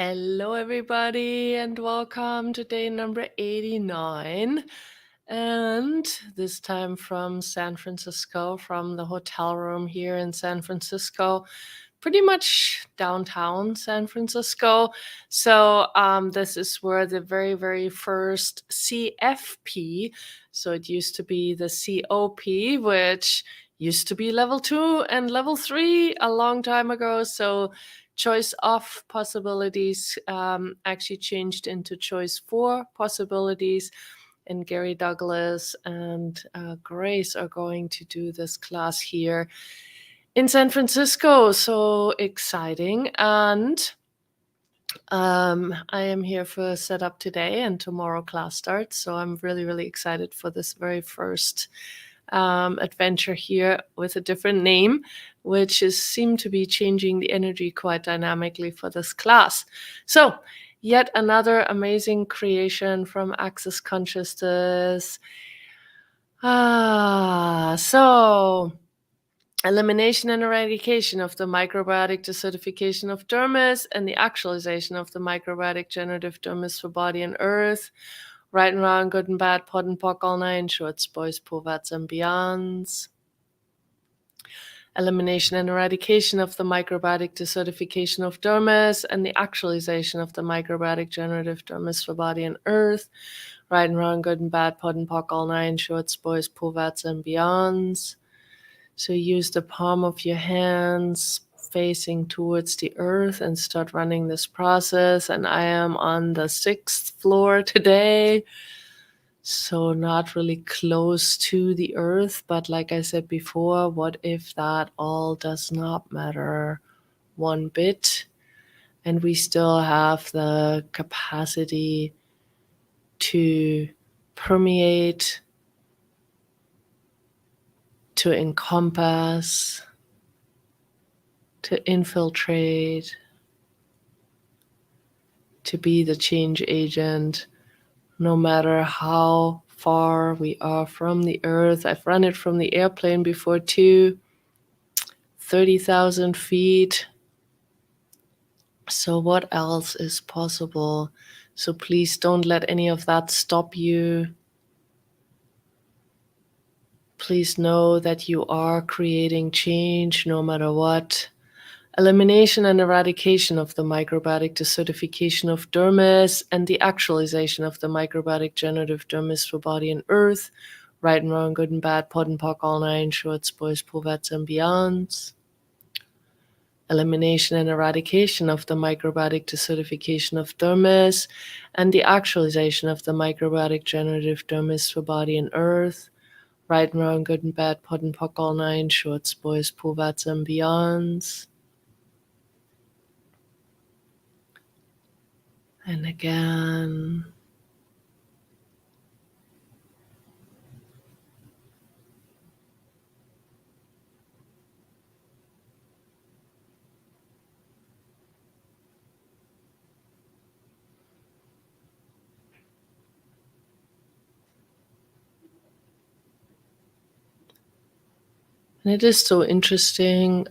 Hello, everybody, and welcome to day number 89. And this time from San Francisco, from the hotel room here in San Francisco, pretty much downtown San Francisco. So, this is where the very, very first CFP, so it used to be the COP, which used to be level 2 and level 3 a long time ago. So, choice of possibilities actually changed into choice 4 possibilities. And Gary Douglas and Grace are going to do this class here in San Francisco. So exciting. And I am here for setup today, and tomorrow class starts. So I'm really, really excited for this very first adventure here with a different name, which seem to be changing the energy quite dynamically for this class. So yet another amazing creation from Access Consciousness. So elimination and eradication of the microbiotic desertification of dermis and the actualization of the microbiotic generative dermis for body and earth. Right and wrong, good and bad, pod and pock, all nine shorts, boys, povats, and beyonds. Elimination and eradication of the microbiotic desertification of dermis and the actualization of the microbiotic generative dermis for body and earth. Right and wrong, good and bad, pod and pock, all nine shorts, boys, povats, and beyonds. So use the palm of your hands facing towards the earth and start running this process. And I am on the 6th floor today, so not really close to the earth. But like I said before, what if that all does not matter one bit, and we still have the capacity to permeate, to encompass, to infiltrate, to be the change agent, no matter how far we are from the earth. I've run it from the airplane before too, 30,000 feet. So what else is possible? So please don't let any of that stop you. Please know that you are creating change no matter what. Elimination and eradication of the microbiotic desertification of dermis and the actualization of the microbiotic generative dermis for body and earth. Right and wrong, good and bad, pod and pock, all nine shorts, boys, povats, and beyonds. Elimination and eradication of the microbiotic desertification of dermis and the actualization of the microbiotic generative dermis for body and earth. Right and wrong, good and bad, pod and pock, all nine shorts, boys, povats, and beyonds. And again. And it is so interesting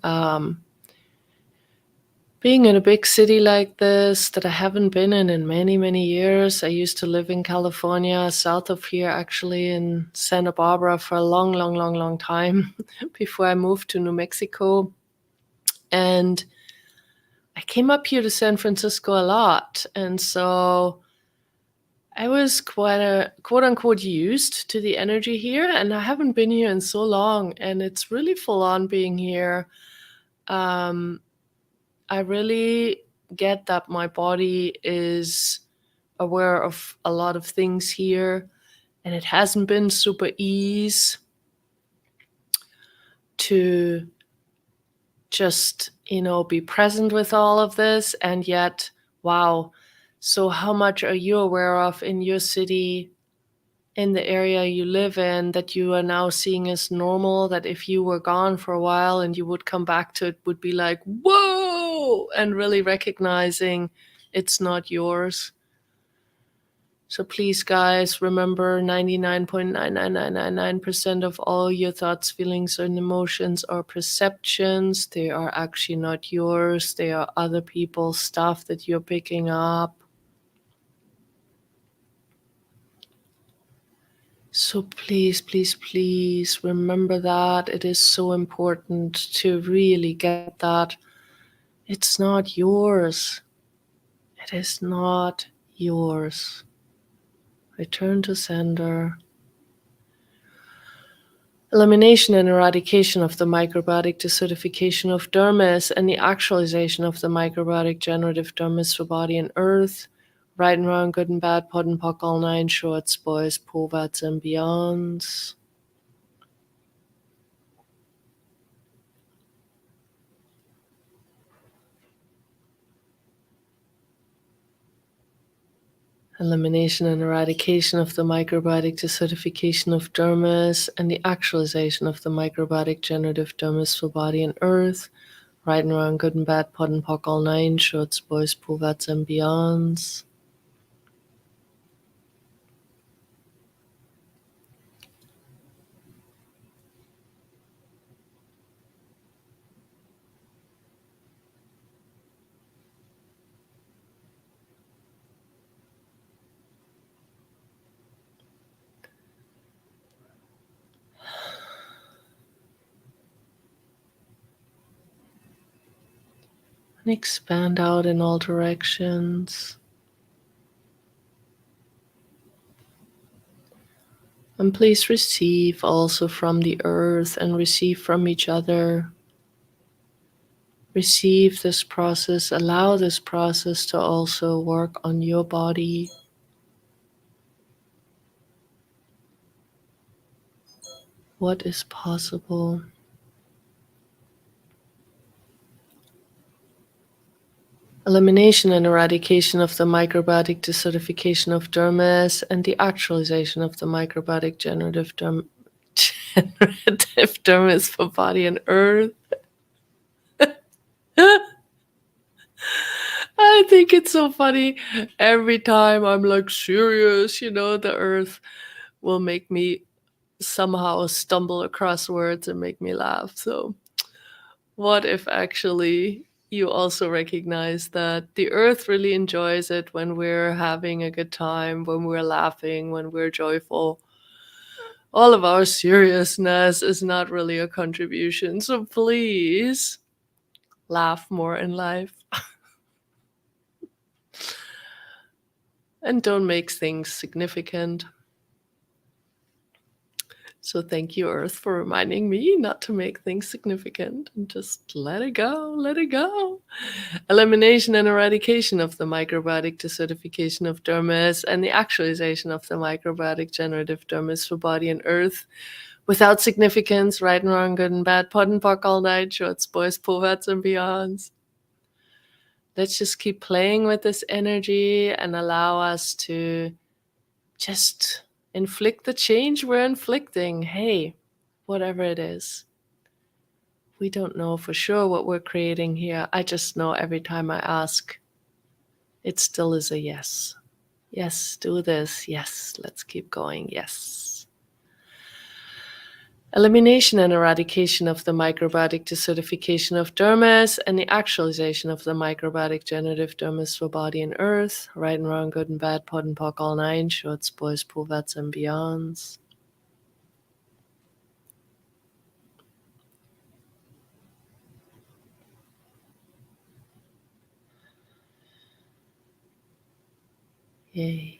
being in a big city like this that I haven't been in many, many years. I used to live in California, south of here, actually in Santa Barbara for a long, long, long, long time before I moved to New Mexico. And I came up here to San Francisco a lot. And so I was quite a quote unquote used to the energy here, and I haven't been here in so long, and it's really full on being here. I really get that my body is aware of a lot of things here, and it hasn't been super easy to just, be present with all of this. And yet, wow. So how much are you aware of in your city, in the area you live in, that you are now seeing as normal, that if you were gone for a while and you would come back to it, would be like, whoa, and really recognizing it's not yours. So please, guys, remember 99.99999% of all your thoughts, feelings, and emotions are perceptions. They are actually not yours. They are other people's stuff that you're picking up. So please, please, please remember that. It is so important to really get that. It's not yours. It is not yours. Return to sender. Elimination and eradication of the microbiotic desertification of dermis and the actualization of the microbiotic generative dermis for body and earth. Right and wrong, good and bad, pod and pock, all nine shorts, boys, povats, and beyonds. Elimination and eradication of the microbiotic desertification of dermis and the actualization of the microbiotic generative dermis for body and earth. Right and wrong, good and bad, pod and pock, all nine shorts, boys, povats, and beyonds. And expand out in all directions. And please receive also from the earth and receive from each other. Receive this process, allow this process to also work on your body. What is possible? Elimination and eradication of the microbiotic desertification of dermis and the actualization of the microbiotic generative dermis for body and earth. I think it's so funny. Every time I'm like serious, the earth will make me somehow stumble across words and make me laugh. So, what if actually you also recognize that the earth really enjoys it when we're having a good time, when we're laughing, when we're joyful? All of our seriousness is not really a contribution. So, please laugh more in life. And don't make things significant. So thank you, Earth, for reminding me not to make things significant and just let it go, let it go. Elimination and eradication of the microbiotic desertification of dermis and the actualization of the microbiotic generative dermis for body and earth without significance, right and wrong, good and bad, pod and pock, all night shorts, boys, povats, and beyonds. Let's just keep playing with this energy and allow us to just inflict the change we're inflicting. Hey, whatever it is. We don't know for sure what we're creating here. I just know every time I ask, it still is a yes. Yes, do this. Yes, let's keep going. Yes. Elimination and eradication of the microbiotic desertification of dermis and the actualization of the microbiotic generative dermis for body and earth. Right and wrong, good and bad, pod and pock, all nine shorts, boys, povats, and beyonds. Yay.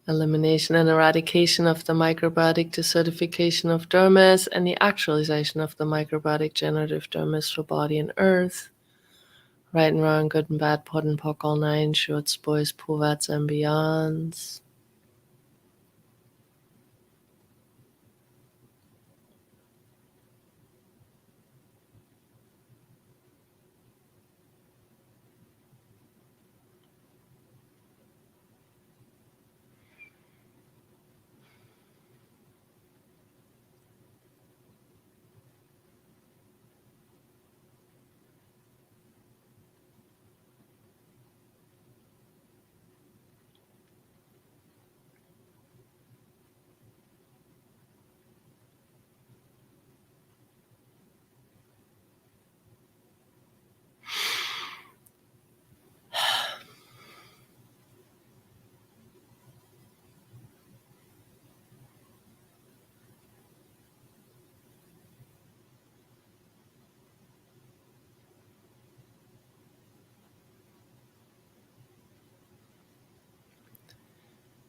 Elimination and eradication of the microbiotic desertification of dermis and the actualization of the microbiotic generative dermis for body and earth. Right and wrong, good and bad, pod and pock, all nine shorts, boys, povats, and beyonds.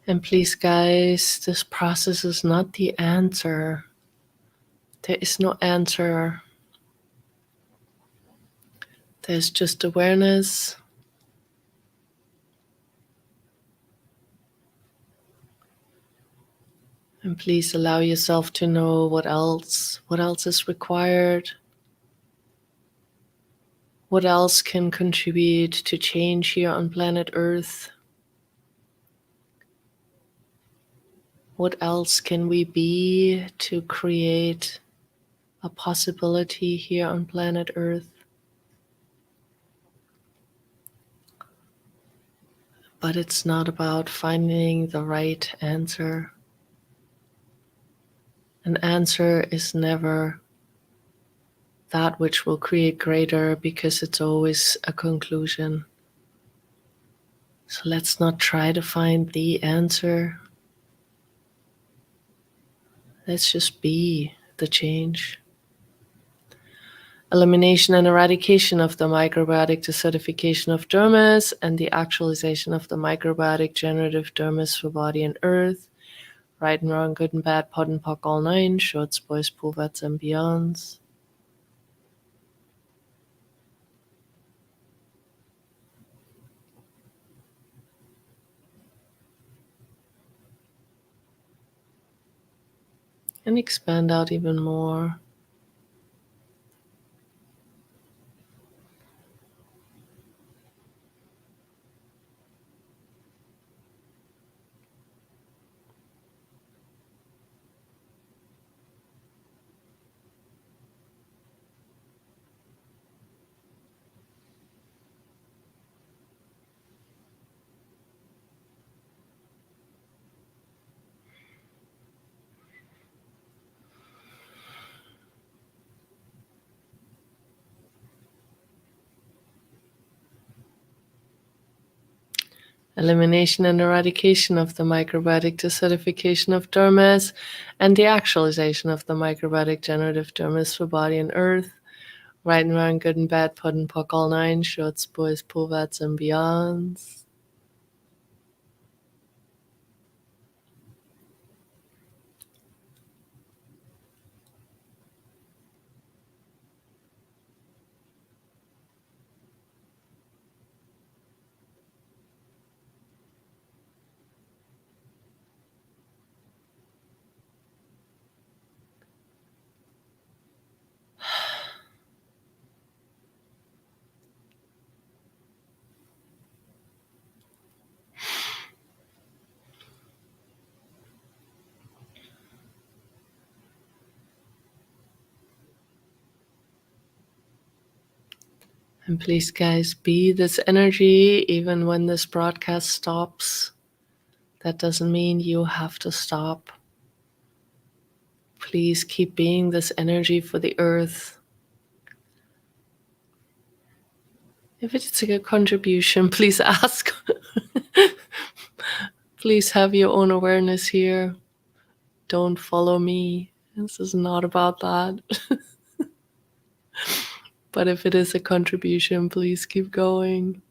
And please, guys, this process is not the answer. There is no answer. There's just awareness. And please allow yourself to know what else is required. What else can contribute to change here on planet Earth? What else can we be to create a possibility here on planet Earth? But it's not about finding the right answer. An answer is never that which will create greater, because it's always a conclusion. So let's not try to find the answer. Let's just be the change. Elimination and eradication of the microbiotic desertification of dermis, and the actualization of the microbiotic generative dermis for body and earth. Right and wrong, good and bad, pod and pock, all nine, shorts, boys, pulvets, and beyonds. And expand out even more. Elimination and eradication of the microbiotic desertification of dermis, and the actualization of the microbiotic generative dermis for body and earth. Right and wrong, good and bad, pod and pock, all nine, shorts, boys, pulvets, and beyonds. And please, guys, be this energy even when this broadcast stops. That doesn't mean you have to stop. Please keep being this energy for the earth. If it's a good contribution, please ask. Please have your own awareness here. Don't follow me. This is not about that. But if it is a contribution, please keep going.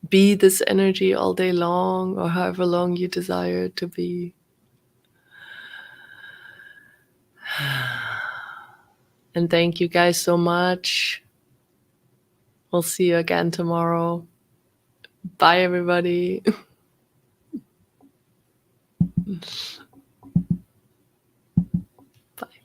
Be this energy all day long, or however long you desire it to be. And thank you guys so much. We'll see you again tomorrow. Bye, everybody.